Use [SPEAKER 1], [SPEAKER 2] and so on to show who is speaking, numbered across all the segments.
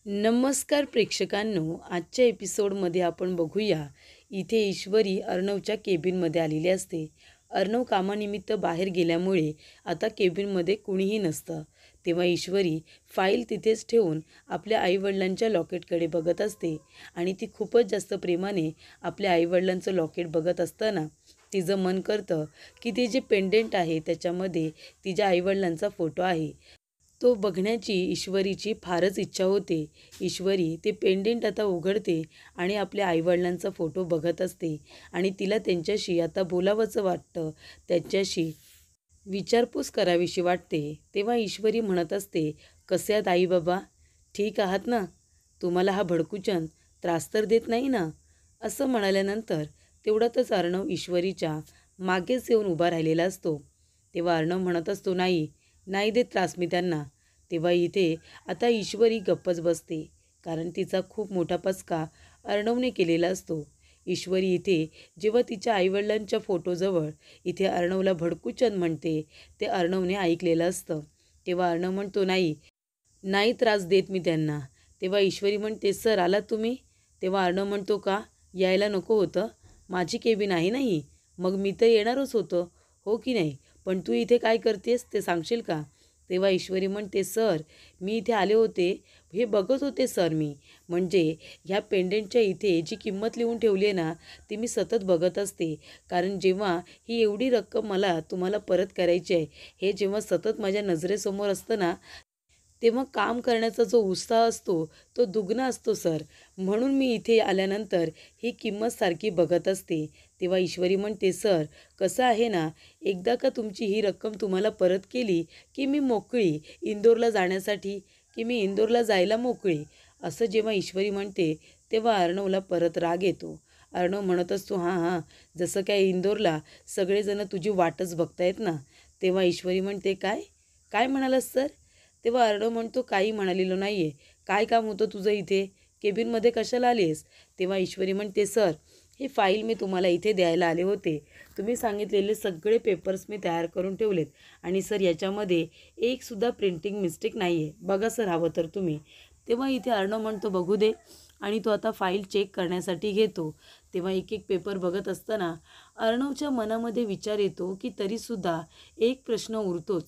[SPEAKER 1] नमस्कार प्रेक्षकांनो, आजच्या एपिसोडमध्ये आपण बघूया. इथे ईश्वरी अर्णवच्या केबिनमध्ये आलेली असते. अर्णव कामानिमित्त बाहेर गेल्यामुळे आता केबिनमध्ये कुणीही नसतं. तेव्हा ईश्वरी फाईल तिथेच ठेवून आपल्या आईवडिलांच्या लॉकेटकडे बघत असते आणि ती खूपच जास्त प्रेमाने आपल्या आईवडिलांचं लॉकेट बघत असताना तिचं मन करतं की ते जे पेंडेंट आहे त्याच्यामध्ये तिच्या आईवडिलांचा फोटो आहे. तो बघण्याची ईश्वरीची फारच इच्छा होते. ईश्वरी ते पेंडेंट आता उघडते आणि आपल्या आईवडिलांचा फोटो बघत असते आणि तिला त्यांच्याशी आता बोलावंसं वाटतं, त्यांच्याशी विचारपूस करावीशी वाटते. तेव्हा ईश्वरी म्हणत असते, "कसे आहात आई बाबा? ठीक आहात ना? तुम्हाला हा भडकूचंद त्रास तर देत नाही ना?" असं म्हणाल्यानंतर तेवढ्यातच अर्णव ईश्वरीच्या मागेच येऊन उभा राहिलेला असतो. तेव्हा अर्णव म्हणत असतो, "नाही, नाही देत त्रास मी त्यांना." तेव्हा इथे आता ईश्वरी गप्पच बसते, कारण तिचा खूप मोठा पचका अर्णवने केलेला असतो. ईश्वरी इथे जेव्हा तिच्या आईवडिलांच्या फोटोजवळ इथे अर्णवला भडकूचंद म्हणते, ते अर्णवने ऐकलेलं असतं. तेव्हा अर्णव म्हणतो, "नाही, नाही त्रास देत मी त्यांना." तेव्हा ईश्वरी म्हणते, "सर आलात तुम्ही?" तेव्हा अर्णव म्हणतो, "का? यायला नको होतं? माझी केबिन आहे ना ही. मग मी तर येणारच होतो, हो की नाही? पण तू इथे काय करतेस ते सांगशील का?" तेव्हा ईश्वरी म्हणते, "सर, मी इथे आले होते, हे बघत होते सर मी. म्हणजे ह्या पेंडेंटच्या इथे जी किंमत लिहून ठेवली आहे ना, ती मी सतत बघत असते. कारण जेव्हा ही एवढी रक्कम मला तुम्हाला परत करायची आहे, हे जेव्हा सतत माझ्या नजरेसमोर असतं ना, तेव्हा काम करण्याचा जो उत्साह असतो तो दुगणा असतो सर. म्हणून मी इथे आल्यानंतर ही किंमत सारखी बघत असते." तेव्हा ईश्वरी म्हणते, "सर, कसं आहे ना, एकदा का तुमची ही रक्कम तुम्हाला परत केली की मी मोकळी इंदोरला जाण्यासाठी, की मी इंदोरला जायला मोकळी." असं जेव्हा ईश्वरी म्हणते तेव्हा अर्णवला परत राग येतो. अर्णव म्हणत असतो, "हां हां, जसं काय इंदोरला सगळेजण तुझी वाटच बघतायत ना." तेव्हा ईश्वरी म्हणते, "काय? काय म्हणालास सर?" तेव्हा अर्णव म्हणतो, "काही म्हणालेलो नाही आहे. काय काम होतं तुझं इथे? केबिनमध्ये कशाला आली आहेस?" तेव्हा ईश्वरी म्हणते, "सर, ही फाईल मी तुम्हाला इथे द्यायला आले होते. तुम्ही सांगितलेले सगळे पेपर्स मी तयार करून ठेवलेत आणि सर याच्यामध्ये एकसुद्धा प्रिंटिंग मिस्टेक नाही आहे. बघा सर हवं तर तुम्ही." तेव्हा इथे अर्णव म्हणतो, "बघू दे." आणि तो आता फाईल चेक करण्यासाठी घेतो. तेव्हा एक एक पेपर बघत असताना अर्णवच्या मनामध्ये विचार येतो की तरीसुद्धा एक प्रश्न उरतोच.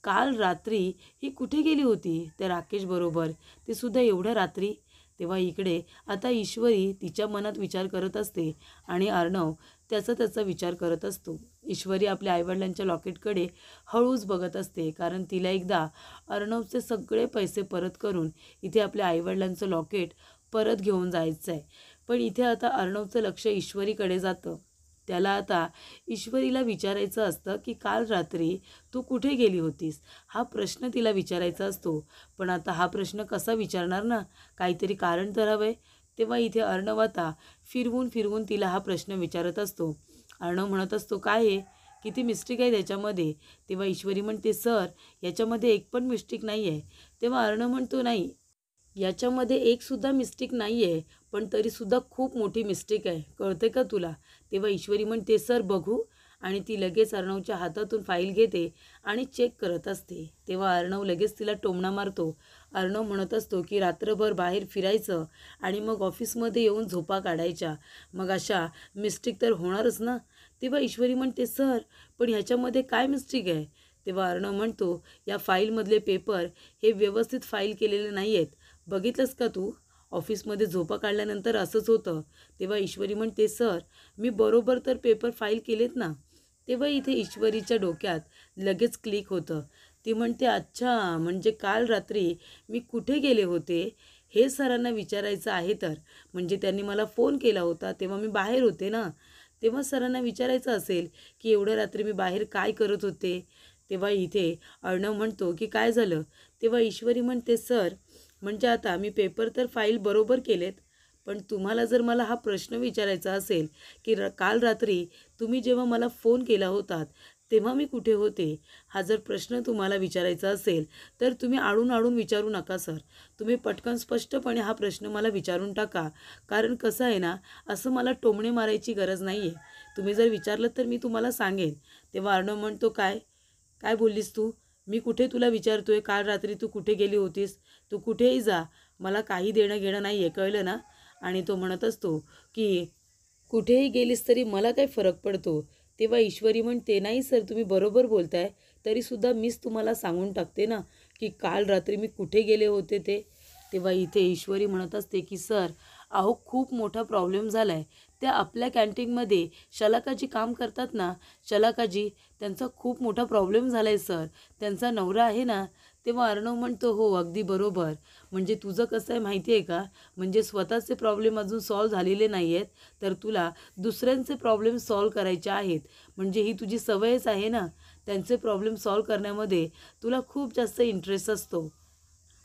[SPEAKER 1] काल रात्री ही कुठे गेली होती त्या राकेशबरोबर, ते सुद्धा एवढ्या रात्री? तेव्हा इकडे आता ईश्वरी तिच्या मनात विचार करत असते आणि अर्णव त्याचा त्याचा विचार करत असतो. ईश्वरी आपल्या आईवडिलांच्या लॉकेटकडे हळूच बघत असते, कारण तिला एकदा अर्णवचे सगळे पैसे परत करून इथे आपल्या आईवडिलांचं लॉकेट परत घेऊन जायचं आहे. पण इथे आता अर्णवचं लक्ष ईश्वरीकडे जातं. त्याला आता ईश्वरीला विचारायचं असतं की काल रात्री तू कुठे गेली होतीस? हा प्रश्न तिला विचारायचा असतो. पण आता हा प्रश्न कसा विचारणार ना? काहीतरी कारण तर हवंय. तेव्हा इथे अर्णव आता फिरवून फिरवून तिला हा प्रश्न विचारत असतो. अर्णव म्हणत असतो, "काय आहे? किती मिस्टेक आहे त्याच्यामध्ये?" तेव्हा ईश्वरी म्हणते, "सर, याच्यामध्ये एक पण मिस्टेक नाही आहे." तेव्हा अर्णव म्हणतो, "नाही, याच्यामध्ये एकसुद्धा मिस्टेक नाही आहे, पण तरीसुद्धा खूप मोठी मिस्टेक आहे. कळते का तुला?" तेव्हा ईश्वरी म्हणते, "सर बघू." आणि ती लगेच अर्णवच्या हातातून फाईल घेते आणि चेक करत असते. तेव्हा अर्णव लगेच तिला टोमणा मारतो. अर्णव म्हणत असतो की रात्रभर बाहेर फिरायचं आणि मग ऑफिसमध्ये येऊन झोपा काढायच्या. मग अशा मिस्टेक तर होणारच ना. तेव्हा ईश्वरी म्हणते, "सर, पण ह्याच्यामध्ये काय मिस्टेक आहे?" तेव्हा अर्णव म्हणतो, "या फाईलमधले पेपर हे व्यवस्थित फाईल केलेले नाही आहेत. बघितलंस का तू? ऑफिसमध्ये झोपा काढल्यानंतर असंच होतं." तेव्हा ईश्वरी म्हणते, "सर, मी बरोबर तर पेपर फाईल केलेत ना." तेव्हा इथे ईश्वरीच्या डोक्यात लगेच क्लिक होतं. ती म्हणते, "अच्छा, म्हणजे काल रात्री मी कुठे गेले होते हे सरांना विचारायचं आहे तर. म्हणजे त्यांनी मला फोन केला होता तेव्हा मी बाहेर होते ना. तेव्हा सरांना विचारायचं असेल की एवढ्या रात्री मी बाहेर काय करत होते." तेव्हा इथे अर्णव म्हणतो की "काय झालं?" तेव्हा ईश्वरी म्हणते, "सर, म्हणजे आता मी पेपर तर फाईल बरोबर केलेत, पण तुम्हाला जर मला हा प्रश्न विचारायचा असेल की काल रात्री तुम्ही जेव्हा मला फोन केला होतात तेव्हा मी कुठे होते, हा जर प्रश्न तुम्हाला विचारायचा असेल तर तुम्ही आडून विचारू नका सर. तुम्ही पटकन स्पष्टपणे हा प्रश्न मला विचारून टाका. कारण कसं आहे ना, असं मला टोमणे मारायची गरज नाही आहे. तुम्ही जर विचारलं तर मी तुम्हाला सांगेन." तेव्हा अर्णव म्हणतो, "काय काय बोललीस तू? मी कुठे तुला विचारतोय काल रात्री तू कुठे गेली होतीस? तू कुठेही जा, मला काही देणं घेणं नाही आहे, कळलं ना. आणि तो म्हणत असतो की कुठेही गेलीस तरी मला काय फरक पडतो. तेव्हा ईश्वरी म्हणते, नाही सर तुम्ही बरोबर बोलताय, तरीसुद्धा मीच तुम्हाला सांगून टाकते ना की काल रात्री मी कुठे गेले होते ते. तेव्हा इथे ईश्वरी म्हणत असते की सर अहो खूप मोठा प्रॉब्लेम झाला आहे. त्या आपल्या कॅन्टीनमध्ये शलाकाजी काम करतात ना, शलाकाजी, त्यांचा खूप मोठा प्रॉब्लेम झाला आहे सर. त्यांचा नवरा आहे ना. तेव्हा अर्णव म्हणतो, हो अगदी बरोबर. म्हणजे तुझं कसं आहे माहिती आहे का, म्हणजे स्वतःचे प्रॉब्लेम अजून सॉल्व्ह झालेले नाही आहेत, तर तुला दुसऱ्यांचे प्रॉब्लेम सॉल्व्ह करायचे आहेत. म्हणजे ही तुझी सवयच आहे ना, त्यांचे प्रॉब्लेम सॉल्व्ह करण्यामध्ये तुला खूप जास्त इंटरेस्ट असतो.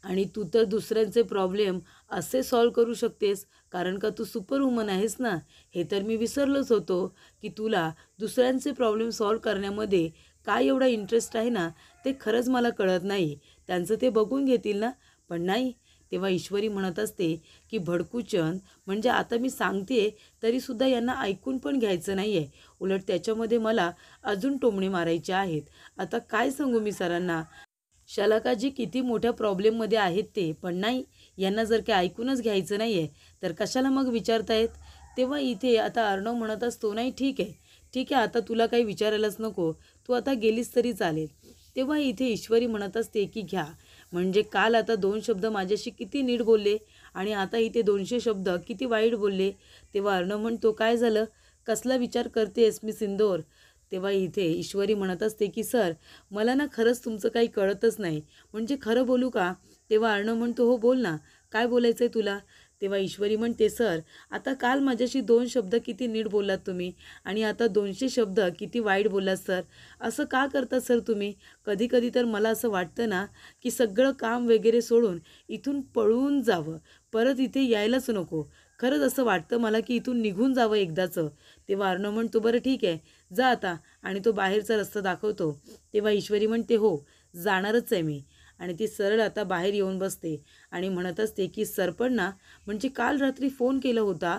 [SPEAKER 1] आणि तू तर दुसऱ्यांचे प्रॉब्लेम असे सॉल्व्ह करू शकतेस कारण का तू सुपर वुमन आहेस ना. हे तर मी विसरलोच होतो की तुला दुसऱ्यांचे प्रॉब्लेम सॉल्व्ह करण्यामध्ये काय एवढा इंटरेस्ट आहे ना, ते खरंच मला कळत नाही. त्यांचं ते बघून घेतील ना. पण नाही. तेव्हा ईश्वरी म्हणत असते की भडकूचंद, म्हणजे आता मी सांगते तरीसुद्धा यांना ऐकून पण घ्यायचं नाही आहे. उलट त्याच्यामध्ये मला अजून टोमणे मारायचे आहेत. आता काय सांगू मी सरांना. शलाकाजी किती मोठ्या प्रॉब्लेममध्ये आहेत ते, पण नाही, यांना जर काही ऐकूनच घ्यायचं नाही आहे तर कशाला मग विचारतायत. तेव्हा इथे आता अर्णव म्हणत असतो, नाही ठीक आहे, ठीक आहे, आता तुला काही विचारायलाच नको, तू आता गेलीस तरी चालेल. तेव्हा इथे ईश्वरी म्हणत असते की घ्या, म्हणजे काल आता 2 शब्द माझ्याशी किती नीट बोलले आणि आता इथे 200 शब्द किती वाईट बोलले. तेव्हा अर्णव म्हणतो, काय झालं, कसला विचार करतेस मी सिंदोर. तेव्हा इथे ईश्वरी म्हणत असते की सर मला ना खरंच तुमचं काही कळतच नाही, म्हणजे खरं बोलू का. तेव्हा अर्णव म्हणतो, हो बोल ना, काय बोलायचं आहे तुला. तेव्हा ईश्वरी म्हणते, सर आता काल माझ्याशी 2 शब्द किती नीट बोललात तुम्ही आणि आता 200 शब्द किती वाईट बोललात सर. असं का करता सर तुम्ही. कधी कधी तर मला असं वाटतं ना की सगळं काम वगैरे सोडून इथून पळून जावं, परत इथे यायलाच नको. खरंच असं वाटतं मला की इथून निघून जावं एकदाचं. तेव्हा अर्णव म्हणतो, बरं ठीक आहे, जा आता, आणि तो बाहेरचा रस्ता दाखवतो. तेव्हा ईश्वरी म्हणते, हो जाणारच आहे मी. आणि ती सरळ आता बाहेर येऊन बसते आणि म्हणत असते की सरपण ना, म्हणजे काल रात्री फोन केला होता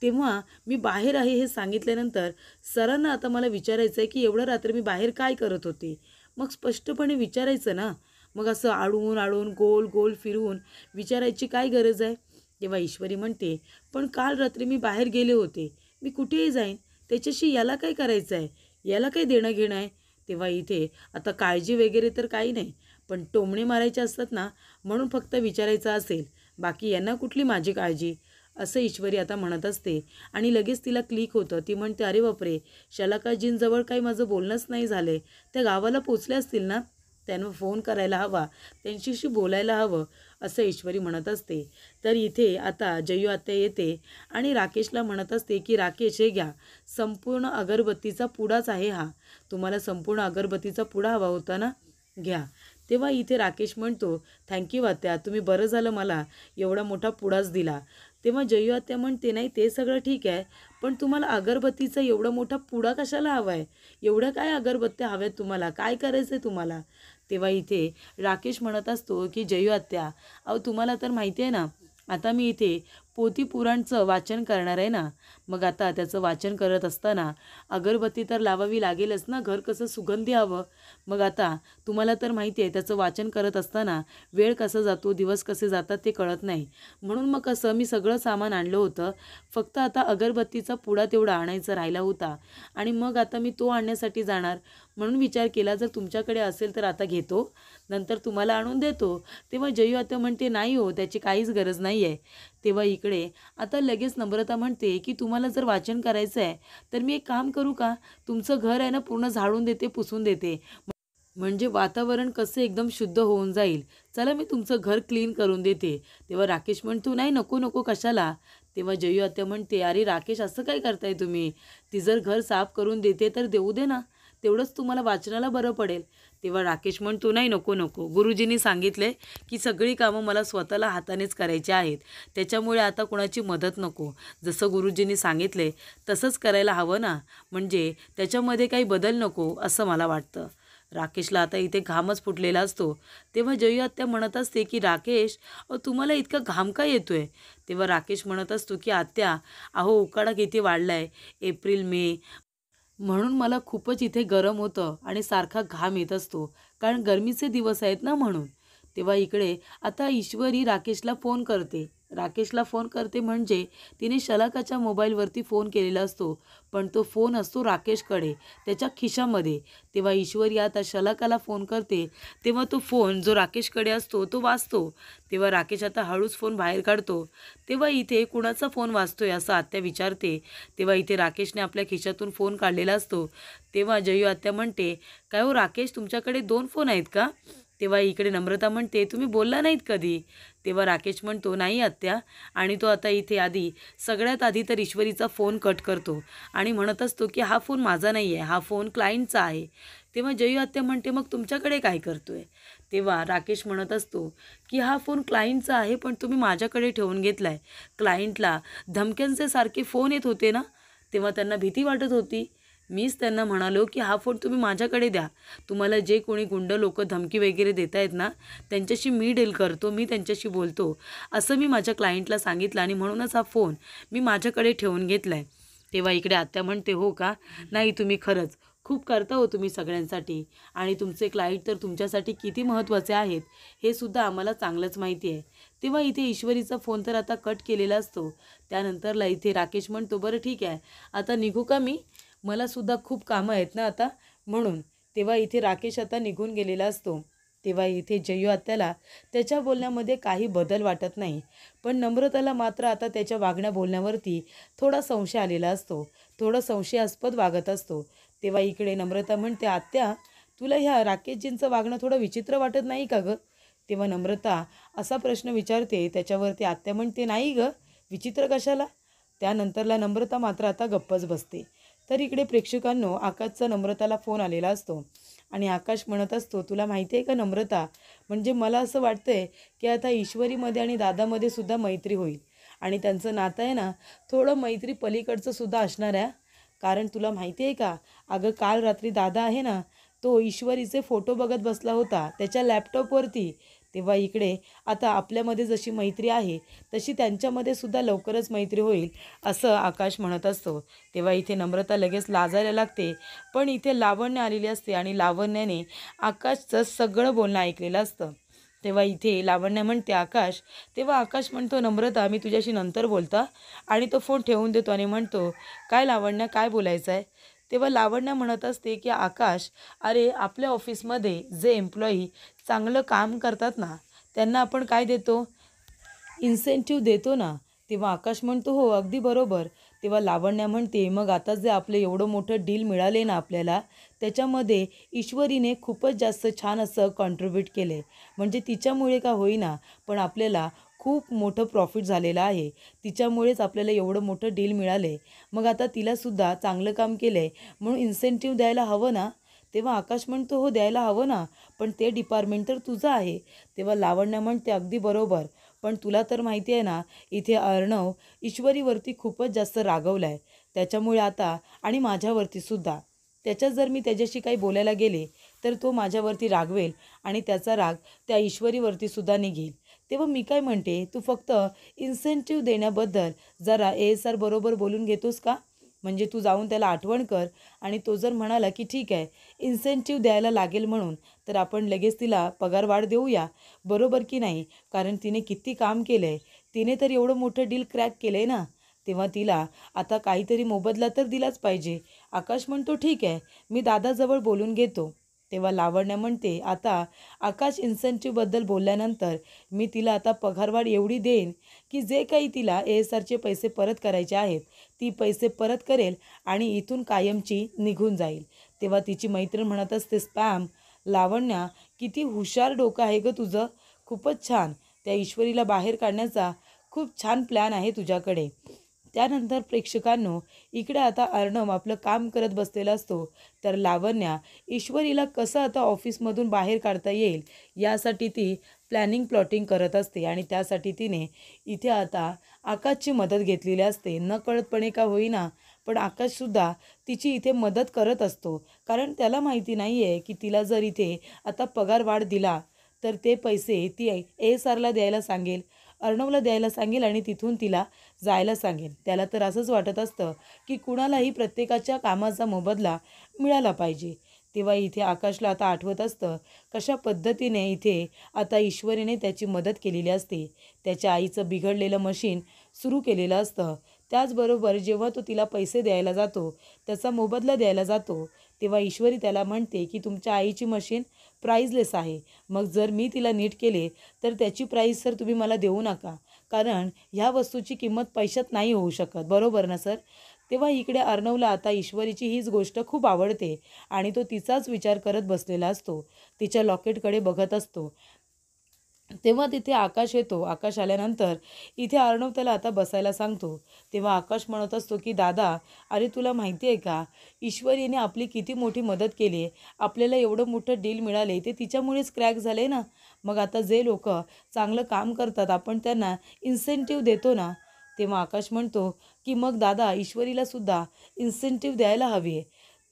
[SPEAKER 1] तेव्हा मी बाहेर आहे हे सांगितल्यानंतर सरांना आता मला विचारायचं आहे की एवढं रात्री मी बाहेर काय करत होते. मग स्पष्टपणे विचारायचं ना. मग असं आडून आडून गोल गोल फिरवून विचारायची काय गरज आहे. तेव्हा ईश्वरी म्हणते, पण काल रात्री मी बाहेर गेले होते, मी कुठेही जाईन, त्याच्याशी याला काय करायचं आहे, याला काय देणं घेणं आहे. तेव्हा इथे आता काळजी वगैरे तर काही नाही, पण टोमणे मारायचे असतात ना, म्हणून फक्त विचारायचं असेल, बाकी यांना कुठली माझी काळजी, असं ईश्वरी आता म्हणत असते. आणि लगेच तिला क्लिक होतं. ती म्हणते, अरे बापरे, शलाकाजींजवळ काही माझं बोलणंच नाही झालं, त्या गावाला पोचले असतील ना, त्यांना फोन करायला हवा, त्यांच्याशी बोलायला हवं, असं ईश्वरी म्हणत असते. तर इथे आता जयू आत्या येते आणि राकेशला म्हणत असते की राकेश हे घ्या, संपूर्ण अगरबत्तीचा पुडाच आहे हा, तुम्हाला संपूर्ण अगरबत्तीचा पुडा हवा होता ना, घ्या. तेव्हा इथे राकेश म्हणतो, थँक्यू आत्या, तुम्ही बरं झालं मला एवढा मोठा पुडाच दिला. तेव्हा जयू आत्या म्हणते, नाही ते सगळं ठीक आहे, पण तुम्हाला अगरबत्तीचा एवढा मोठा पुडा कशाला हवा आहे, एवढ्या काय अगरबत्त्या हव्यात तुम्हाला, काय करायचं आहे तुम्हाला. तेव्हा इथे राकेश म्हणत असतो की जयू आत्या, अहो तुम्हाला तर माहिती आहे ना, आता मी इथे पोथीपुराणचं वाचन करणार आहे ना, मग आता त्याचं वाचन करत असताना अगरबत्ती तर लावावी लागेलच ना, घर कसं सुगंधी हवं. मग आता तुम्हाला तर माहिती आहे त्याचं वाचन करत असताना वेळ कसा जातो, दिवस कसे जातात ते कळत नाही, म्हणून मग कसं मी सगळं सामान आणलं होतं, फक्त आता अगरबत्तीचा पुडा तेवढा आणायचा राहिला होता आणि मग आता मी तो आणण्यासाठी जाणार, म्हणून विचार केला जर तुमच्याकडे असेल तर आता घेतो, नंतर तुम्हाला आणून देतो. तेव्हा जयू आता म्हणते, नाही हो, त्याची काहीच गरज नाही आहे. तेव्हा इकडे आता लगेच नम्रता म्हणते की तुम्हाला जर वाचन करायचं आहे तर मी एक काम करू का, तुमचं घर आहे ना पूर्ण झाडून देते, पुसून देते, म्हणजे वातावरण कसं एकदम शुद्ध होऊन जाईल. चला मी तुमचं घर क्लीन करून देते. तेव्हा राकेश म्हणतो, नाही नको नको, कशाला. तेव्हा जयू आत्या म्हणते, अरे राकेश असं काय करताय तुम्ही, ती जर घर साफ करून देते तर देऊ दे ना, तेवढंच तुम्हाला वाचनाला बरं पडेल. तेव्हा राकेश म्हणतो, नाही नको नको, गुरुजींनी सांगितले की सगळी कामं मला स्वतःला हातानेच करायची आहेत, त्याच्यामुळे आता कोणाची मदत नको, जसं गुरुजींनी सांगितले तसंच करायला हवं ना, म्हणजे त्याच्यामध्ये काही बदल नको असं मला वाटतं. राकेशला आता इथे घामच फुटलेला असतो. तेव्हा जयू आत्या म्हणत असते की राकेश, तुम्हाला इतका घाम का येतोय. तेव्हा राकेश म्हणत असतो की आत्या, अहो उकाडा किती वाढलाय, एप्रिल मे, म्हणून मला खूपच इथे गरम होतं आणि सारखा घाम येत असतो, कारण गरमीचे दिवस आहेत ना म्हणून. तेव्हा इकडे आता ईश्वरी राकेशला फोन करते. राकेशला फोन करते म्हणजे तिने शलाकाच्या मोबाईलवरती फोन केलेला असतो, पण तो फोन असतो राकेशकडे त्याच्या खिशामध्ये. तेव्हा ईश्वरी आता शलाकाला फोन करते, तेव्हा तो फोन जो राकेशकडे असतो तो वाजतो. तेव्हा राकेश आता हळूच फोन बाहेर काढतो. तेव्हा इथे कुणाचा फोन वाजतोय असं आत्या विचारते. तेव्हा इथे राकेशने आपल्या खिशातून फोन काढलेला असतो. तेव्हा जयू आत्या म्हणते, काय हो राकेश, तुमच्याकडे 2 फोन आहेत का? तेव्हा इकडे नम्रता म्हणते, तुम्ही बोलला नाहीत कधी? तेव्हा राकेश म्हणतो, नाही आत्या. आणि तो आता इथे सगळ्यात आधी तर ईश्वरीचा फोन कट करतो आणि म्हणत असतो की हा फोन माझा नाही आहे, हा फोन क्लायंटचा आहे. तेव्हा जयू आत्या म्हणते, मग तुमच्याकडे काय करतोय? तेव्हा राकेश म्हणत असतो की हा फोन क्लायंटचा आहे, पण तुम्ही माझ्याकडे ठेवून घेतला आहे. क्लायंटला धमक्यांचे सारखे फोन येत होते ना, तेव्हा त्यांना भीती वाटत होती. मीच त्यांना म्हणालो की हा फोन तुम्ही माझ्याकडे द्या. तुम्हाला जे कोणी गुंड लोक धमकी वगैरे देत आहेत ना, त्यांच्याशी मी डील करतो, मी त्यांच्याशी बोलतो, असं मी माझ्या क्लायंटला सांगितलं आणि म्हणूनच हा फोन मी माझ्याकडे ठेवून घेतला आहे. तेव्हा इकडे आत्या म्हणते, हो का? नाही, तुम्ही खरंच खूप करता हो तुम्ही सगळ्यांसाठी, आणि तुमचे क्लायंट तर तुमच्यासाठी किती महत्त्वाचे आहेत हे सुद्धा आम्हाला चांगलंच माहिती आहे. तेव्हा इथे ईश्वरीचा फोन तर आता कट केलेला असतो. त्यानंतरला इथे राकेश म्हणतो, बरं ठीक आहे, आता निघू का मी? मला सुद्धा खूप कामं आहेत ना आता, म्हणून. तेव्हा इथे राकेश आता निघून गेलेला असतो. तेव्हा इथे जयू आत्याला त्याच्या बोलण्यामध्ये काही बदल वाटत नाही, पण नम्रताला मात्र आता त्याच्या वागण्या बोलण्यावरती थोडा संशय आलेला असतो, थोडं संशयास्पद वागत असतो. तेव्हा इकडे नम्रता म्हणते, आत्या, तुला ह्या राकेशजींचं वागणं थोडं विचित्र वाटत नाही का गं? तेव्हा नम्रता असा प्रश्न विचारते, त्याच्यावरती आत्या म्हणते, नाही गं, विचित्र कशाला? त्यानंतरला नम्रता मात्र आता गप्पच बसते. तर इकडे प्रेक्षकांनो, आकाशचा नम्रताला फोन आलेला असतो आणि आकाश म्हणत असतो, तुला माहिती आहे का नम्रता, म्हणजे मला असं वाटतंय की आता ईश्वरीमध्ये आणि दादामध्ये सुद्धा मैत्री होईल, आणि त्यांचं नातं आहे ना, थोडं मैत्री पलीकडचं सुद्धा असणार आहे. कारण तुला माहिती आहे का, अगं काल रात्री दादा आहे ना, तो ईश्वरीचे फोटो बघत बसला होता त्याच्या लॅपटॉपवरती. तेव्हा इकडे आता आपल्यामध्ये जशी मैत्री आहे तशी त्यांच्यामध्ये सुद्धा लवकरच मैत्री होईल, असं आकाश म्हणत असतो. तेव्हा इथे नम्रता लगेच लाजायला लागते, पण इथे लावण्य आलेली असते आणि लावण्याने आकाशचं सगळं बोलणं ऐकलेलं असतं. तेव्हा इथे लावण्य म्हणते, आकाश. तेव्हा आकाश म्हणतो, नम्रता, मी तुझ्याशी नंतर बोलता, आणि तो फोन ठेवून देतो आणि म्हणतो, काय लावण्य, काय बोलायचं आहे? तेव्हा लावण्य म्हणत असते की आकाश, अरे आपल्या ऑफिसमध्ये जे एम्प्लॉई चांगलं काम करतात ना, त्यांना आपण काय देतो? इन्सेंटिव्ह देतो ना. तेव्हा आकाश म्हणतो, हो अगदी बरोबर. तेव्हा लावण्या म्हणते, मग आता जे आपलं एवढं मोठं डील मिळाले ना आपल्याला, त्याच्यामध्ये ईश्वरीने खूपच जास्त छान असं कॉन्ट्रीब्यूट केले, म्हणजे तिच्यामुळे का होईना पण आपल्याला खूप मोठं प्रॉफिट झालेलं आहे. तिच्यामुळेच आपल्याला एवढं मोठं डील मिळाले, मग आता तिलासुद्धा चांगलं काम केलं आहे म्हणून इन्सेंटिव्ह द्यायला हवं ना. तेव्हा आकाश म्हणतो, हो द्यायला हवं ना, पण ते डिपार्टमेंट तर तुझं आहे. तेव्हा लावण्य म्हणते, अगदी बरोबर, पण तुला तर माहिती आहे ना, इथे अर्णव ईश्वरीवरती खूपच जास्त रागवला आहे. त्याच्यामुळे आता, आणि माझ्यावरती सुद्धा, त्याच्यात जर मी त्याच्याशी काही बोलायला गेले तर तो माझ्यावरती रागवेल आणि त्याचा राग त्या ईश्वरीवरती सुद्धा निघेल. तेव्हा मी काय म्हणते, तू फक्त इन्सेंटिव्ह देण्याबद्दल जरा ASR बरोबर बोलून घेतोस का? म्हणजे तू जाऊन त्याला आठवण कर, आणि तो जर म्हणाला की ठीक आहे, इन्सेंटिव्ह द्यायला लागेल म्हणून, तर आपण लगेच तिला पगारवाढ देऊया, बरोबर की नाही? कारण तिने किती काम केलं आहे, तिने तर एवढं मोठं डील क्रॅक केलं आहे ना, तेव्हा तिला आता काहीतरी मोबदला तर दिलाच पाहिजे. आकाश म्हणतो, ठीक आहे, मी दादाजवळ बोलून घेतो. तेव्हा लावण्य म्हणते, आता आकाश इन्सेंटिव्हबद्दल बोलल्यानंतर मी तिला आता पगारवाढ एवढी देईन की जे काही तिला ASRचे पैसे परत करायचे आहेत, ती पैसे परत करेल आणि इथून कायमची निघून जाईल. तेव्हा तिची मैत्रीण म्हणत असते, स्पॅम, लावण्या, किती हुशार डोकं आहे गं तुझं, खूपच छान. त्या ईश्वरीला बाहेर काढण्याचा खूप छान प्लॅन आहे तुझ्याकडे. त्यानंतर प्रेक्षकांनो, इकडे आता अर्णव आपलं काम करत बसलेला असतो, तर लावण्या ईश्वरीला कसं आता ऑफिसमधून बाहेर काढता येईल यासाठी ती प्लॅटिंग करत असते, आणि त्यासाठी तिने इथे आता आकाशची मदत घेतलेली असते. नकळतपणे का होईना, पण आकाशसुद्धा तिची इथे मदत करत असतो, कारण त्याला माहिती नाही आहे की तिला जर इथे आता पगारवाढ दिला तर ते पैसे ती ASRला द्यायला सांगेल, अर्णवला द्यायला सांगेल आणि तिथून तिला जायला सांगेल. त्याला तर असंच वाटत असतं की कुणालाही प्रत्येकाच्या कामाचा मोबदला मिळाला पाहिजे. तेव्हा इथे आकाशला आता आठवत असतं कशा पद्धतीने इथे आता ईश्वरीने त्याची मदत केलेली असते. त्याच्या आईचं बिघडलेलं मशीन सुरू केलेलं असतं. त्याचबरोबर जेव्हा तो तिला पैसे द्यायला जातो, त्याचा मोबदला द्यायला जातो, तेव्हा ईश्वरी त्याला म्हणते की तुमच्या आईची मशीन प्राईजलेस आहे. मग जर मी तिला नीट केले तर त्याची प्राईस सर तुम्ही मला देऊ नका, कारण ह्या वस्तूची किंमत पैशात नाही होऊ शकत. बरोबर ना सर? तेव्हा इकडे अर्णवला आता ईश्वरीची हीच गोष्ट खूप आवडते आणि तो तिचाच विचार करत बसलेला असतो. तिच्या लॉकेटकडे बघत असतो. तेव्हा तिथे आकाश येतो. आकाश आल्यानंतर इथे अर्णव त्याला आता बसायला सांगतो. तेव्हा आकाश म्हणत असतो की दादा, अरे तुला माहिती आहे का, ईश्वरीने आपली किती मोठी मदत केली आहे. आपल्याला एवढं मोठं डील मिळाले ते तिच्यामुळेच क्रॅक झाले ना. मग आता जे लोक चांगलं काम करतात आपण त्यांना इन्सेंटिव्ह देतो ना. तेव्हा आकाश म्हणतो की मग दादा ईश्वरीला सुद्धा इन्सेंटिव्ह द्यायला हवी आहे.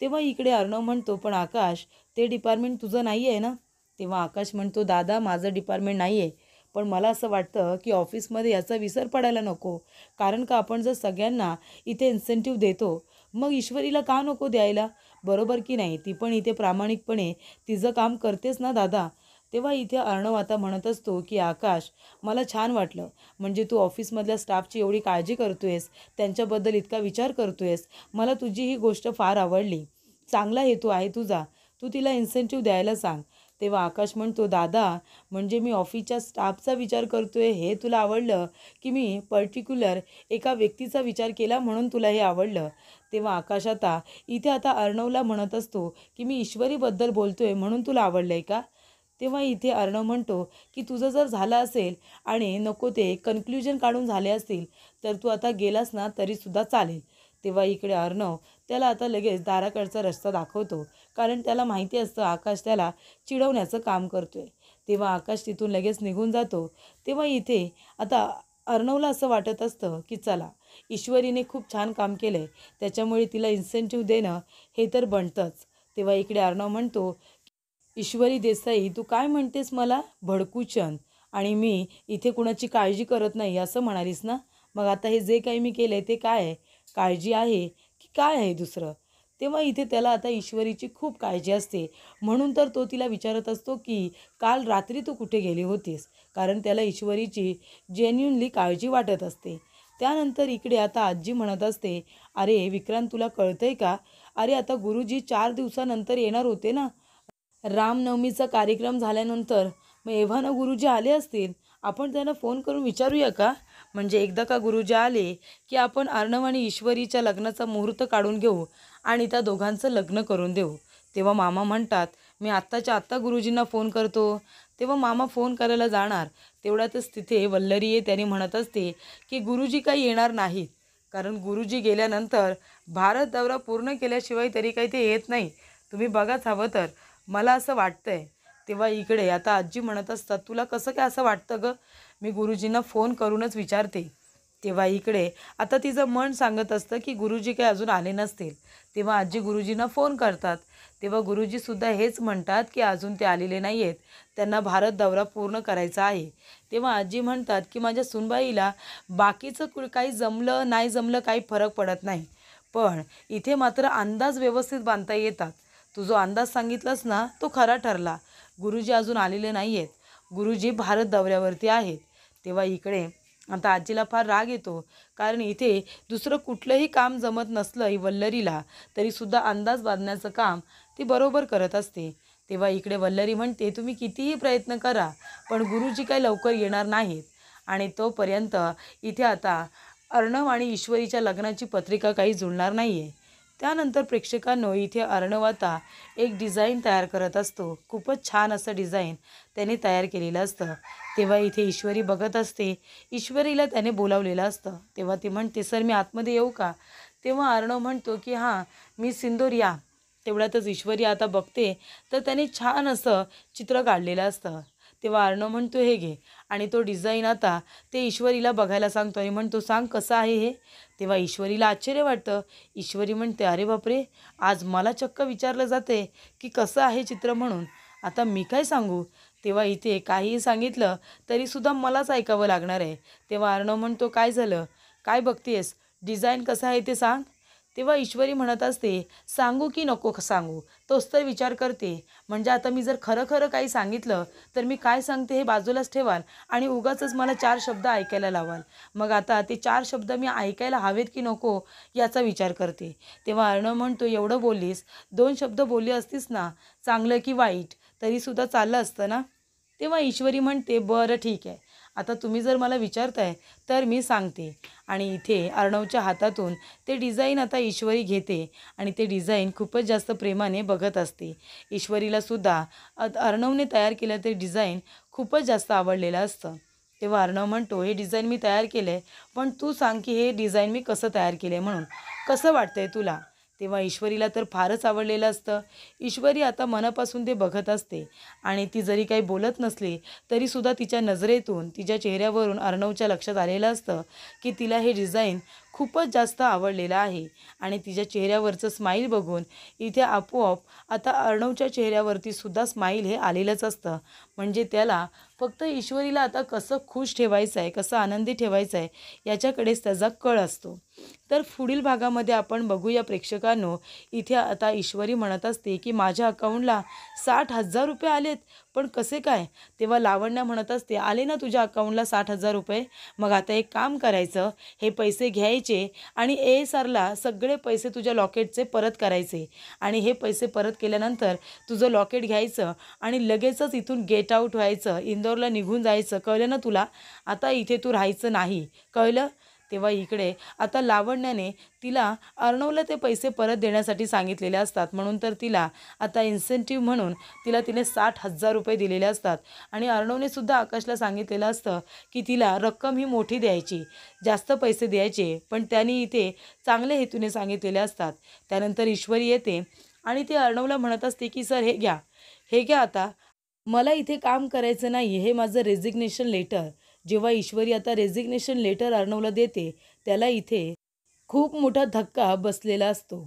[SPEAKER 1] तेव्हा इकडे अर्णव म्हणतो पण आकाश, ते डिपार्टमेंट तुझं नाही आहे ना. तेव्हा आकाश म्हणतो दादा माझं डिपार्टमेंट नाही आहे, पण मला असं वाटतं की ऑफिसमध्ये याचा विसर पडायला नको. कारण का आपण जर सगळ्यांना इथे इन्सेंटिव्ह देतो, मग ईश्वरीला का नको द्यायला? बरोबर की नाही? ती पण इथे प्रामाणिकपणे तिचं काम करतेच ना दादा. तेव्हा इथे अर्णव आता म्हणत असतो की आकाश, मला छान वाटलं. म्हणजे तू ऑफिसमधल्या स्टाफची एवढी काळजी करतोयस, त्यांच्याबद्दल इतका विचार करतोयस. मला तुझी ही गोष्ट फार आवडली. चांगला हेतू आहे तुझा. तू तिला इन्सेंटिव्ह द्यायला सांग. तेव्हा आकाश म्हणतो दादा, म्हणजे मी ऑफिसच्या स्टाफचा विचार करतोय हे तुला आवडलं, की मी पर्टिक्युलर एका व्यक्तीचा विचार केला म्हणून तुला हे आवडलं? तेव्हा आकाश आता इथे आता अर्णवला म्हणत असतो की मी ईश्वरीबद्दल बोलतोय म्हणून तुला आवडलं आहे का? तेव्हा इथे अर्णव म्हणतो की तुझं जर झालं असेल आणि नको ते कन्क्ल्युजन काढून झाले असतील तर तू आता गेलास ना तरीसुद्धा चालेल. तेव्हा इकडे अर्णव त्याला आता लगेच दाराकडचा रस्ता दाखवतो, कारण त्याला माहिती असतं आकाश त्याला चिडवण्याचं काम करतोय. तेव्हा आकाश तिथून लगेच निघून जातो. तेव्हा इथे आता अर्णवला असं वाटत असतं की चला, ईश्वरीने खूप छान काम केलं आहे, त्याच्यामुळे तिला इन्सेंटिव्ह देणं हे तर बनतंच. तेव्हा इकडे अर्णव म्हणतो, ईश्वरी देसाई तू काय म्हणतेस मला भडकूचंद, आणि मी इथे कुणाची काळजी करत नाही असं म्हणालीस ना. मग आता हे जे काही मी केलं आहे ते काय आहे? काळजी आहे की काय आहे दुसरं? तेव्हा इथे त्याला आता ईश्वरीची खूप काळजी असते, म्हणून तर तो तिला विचारत असतो की काल रात्री तू कुठे गेली होतीस, कारण त्याला ईश्वरीची जेन्युनली काळजी वाटत असते. त्यानंतर इकडे आता आजी म्हणत असते, अरे विक्रांत तुला कळतंय का, अरे आता गुरुजी 4 दिवसानंतर येणार होते ना. रामनवमीचा कार्यक्रम झाल्यानंतर मग एव्हाना गुरुजी आले असतील. आपण त्यांना फोन करून विचारूया का? म्हणजे एकदा का गुरुजी आले की आपण अर्णव आणि ईश्वरीच्या लग्नाचा मुहूर्त काढून घेऊ आणि त्या दोघांचं लग्न करून देऊ. तेव्हा मामा म्हणतात, मी आत्ताच्या आत्ता गुरुजींना फोन करतो. तेव्हा मामा फोन करायला जाणार, तेवढ्यातच तिथे वल्लरी ये त्याने म्हणत असते की गुरुजी काही येणार नाहीत, कारण गुरुजी गेल्यानंतर भारत दौरा पूर्ण केल्याशिवाय तरी काही ते येत नाही. तुम्ही बघाच हवं तर, मला असं वाटतंय. तेव्हा इकडे आता आजी म्हणत असतात, तुला कसं काय असं वाटतं गं? मी गुरुजींना फोन करूनच विचारते. तेव्हा इकडे आता तिचं मन सांगत असतं की गुरुजी काही अजून आले नसतील. तेव्हा आजी गुरुजींना फोन करतात. तेव्हा गुरुजीसुद्धा हेच म्हणतात की अजून ते आलेले नाही आहेत, त्यांना भारत दौरा पूर्ण करायचा आहे. तेव्हा आजी म्हणतात की माझ्या सुनबाईला बाकीचं काही जमलं नाही जमलं काही फरक पडत नाही, पण इथे मात्र अंदाज व्यवस्थित बांधता येतात. तू जो अंदाज सांगितलास ना तो खरा ठरला. गुरुजी अजून आलेले नाही आहेत, गुरुजी भारत दौऱ्यावरती आहेत. तेव्हा इकडे आता आजीला फार राग येतो, कारण इथे दुसरं कुठलंही काम जमत नसलं ही वल्लरीला तरीसुद्धा अंदाज बांधण्याचं काम ती बरोबर करत असते. तेव्हा इकडे वल्लरी म्हणते, तुम्ही कितीही प्रयत्न करा पण गुरुजी काही लवकर येणार नाहीत. आणि तोपर्यंत इथे आता अर्णव आणि ईश्वरीच्या लग्नाची पत्रिका काही जुळणार नाही आहे. त्यानंतर प्रेक्षकांनो इथे अर्णव आता एक डिझाईन तयार करत असतो. खूपच छान असं डिझाईन त्याने तयार केलेलं असतं. तेव्हा इथे ईश्वरी बघत असते. ईश्वरीला त्याने बोलावलेलं असतं. तेव्हा ती म्हणते, सर मी आतमध्ये येऊ का? तेव्हा अर्णव म्हणतो की हां मी सिंदूर या. तेवढ्यातच ईश्वरी आता बघते तर त्याने छान असं चित्र काढलेलं असतं. तेव्हा अर्णव म्हणतो हे घे, आणि तो डिझाईन आता ते ईश्वरीला बघायला सांगतो आणि म्हणतो सांग कसं आहे हे. तेव्हा ईश्वरीला आश्चर्य वाटतं. ईश्वरी म्हणते, अरे बापरे, आज मला चक्क विचारलं जाते की कसं आहे चित्र म्हणून. आता मी काय सांगू? तेव्हा इथे काहीही सांगितलं तरीसुद्धा मलाच ऐकावं लागणार आहे. तेव्हा अर्णव म्हणतो काय झालं, काय बघतेस, डिझाईन कसं आहे ते सांग. तेव्हा ईश्वरी म्हणत असते, सांगू की नको सांगू तोच तर विचार करते. म्हणजे आता मी जर खरं खरं काही सांगितलं तर मी काय सांगते हे बाजूलाच ठेवाल आणि उगाचच मला 4 शब्द ऐकायला लावाल. मग आता ते 4 शब्द मी ऐकायला हवेत की नको याचा विचार करते. तेव्हा अर्णव म्हणतो, एवढं बोललीस, 2 शब्द बोलली असतीस ना, चांगलं की वाईट, तरीसुद्धा चाललं असतं ना. तेव्हा ईश्वरी म्हणते, बरं ठीक आहे, आता तुम्ही जर मला विचारताय तर मी सांगते. आणि इथे अर्णवच्या हातातून ते डिझाईन आता ईश्वरी घेते आणि ते डिझाईन खूपच जास्त प्रेमाने बघत असते. ईश्वरीला सुद्धा अर्णवने तयार केलं ते डिझाईन खूपच जास्त आवडलेलं असतं. तेव्हा अर्णव म्हणतो, हे डिझाईन मी तयार केलं आहे, पण तू सांग की हे डिझाईन मी कसं तयार केलं आहे म्हणून, कसं वाटतंय तुला. तेव्हा ईश्वरीला तर फारच आवडलेलं असतं. ईश्वरी आता मनापासून ते बघत असते आणि ती जरी काही बोलत नसली तरीसुद्धा तिच्या नजरेतून, तिच्या चेहऱ्यावरून अर्णवच्या लक्षात आलेलं असतं की तिला हे डिझाईन खूपच जास्त आवडलेलं आहे. आणि तिच्या चेहऱ्यावरचं स्माईल बघून इथे आपोआप आता अर्णवच्या चेहऱ्यावरती सुद्धा स्माईल हे आलेलंच असतं. म्हणजे त्याला फक्त ईश्वरीला आता कसं खुश ठेवायचं आहे, कसं आनंदी ठेवायचं आहे याच्याकडेच त्याचा कळ असतो. तर पुढील भागामध्ये आपण बघूया प्रेक्षकांनो, इथे आता ईश्वरी म्हणत असते की माझ्या अकाउंटला 60,000 रुपये आलेत, पण कसे काय. तेव्हा लावण्या म्हणत असते, आले ना तुझ्या अकाउंटला 60,000 रुपये, मग आता एक काम करायचं, हे पैसे घ्यायचे आणि ASRला सगळे पैसे तुझ्या लॉकेटचे परत करायचे आणि हे पैसे परत केल्यानंतर तुझं लॉकेट घ्यायचं आणि लगेचच इथून गेट आऊट व्हायचं, इंदोरला निघून जायचं, कळलं ना तुला. आता इथे तू राहायचं नाही, कळलं. तेव्हा इकडे आता लावण्याने तिला अर्णवला ते पैसे परत देण्यासाठी सांगितलेले असतात, म्हणून तर तिला आता इन्सेंटिव्ह म्हणून तिने 60,000 रुपये दिलेले असतात. आणि अर्णवने सुद्धा आकाशला सांगितलेलं असतं की तिला रक्कम ही मोठी द्यायची, जास्त पैसे द्यायचे, पण त्यांनी इथे चांगल्या हेतूने सांगितलेले असतात. त्यानंतर ईश्वरी येते आणि ते अर्णवला म्हणत असते की सर हे घ्या आता, मला इथे काम करायचं नाही, हे माझं रेझिग्नेशन लेटर. जेव्हा ईश्वरी आता रेझिग्नेशन लेटर अर्णवला देते, त्याला इथे खूप मोठा धक्का बसलेला असतो.